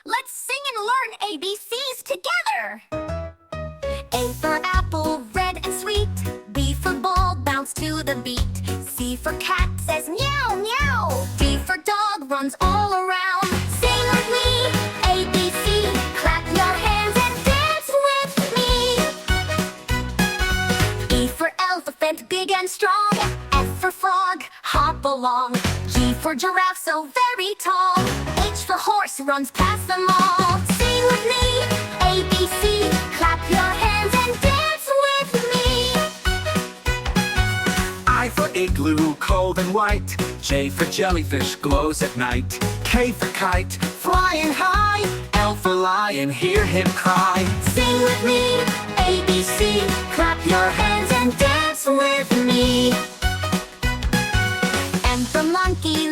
Let's sing and learn ABCs together. A for apple, red and sweet. B for ball, bounce to the beat. C for cat, says meow, meow. D for dog, runs all around. Sing with me, ABC. Clap your hands and dance with me. E for elephant, big and strong. F for frog, hop along. G for giraffe, so very tall. H for horse, runs past them all. Sing with me, ABC. Clap your hands and dance with me. I for igloo, cold and white. J for jellyfish, glows at night. K for kite, flying high. L for lion, hear him cry. Sing with me, ABC. Clap your hands and dance with me. M for monkey,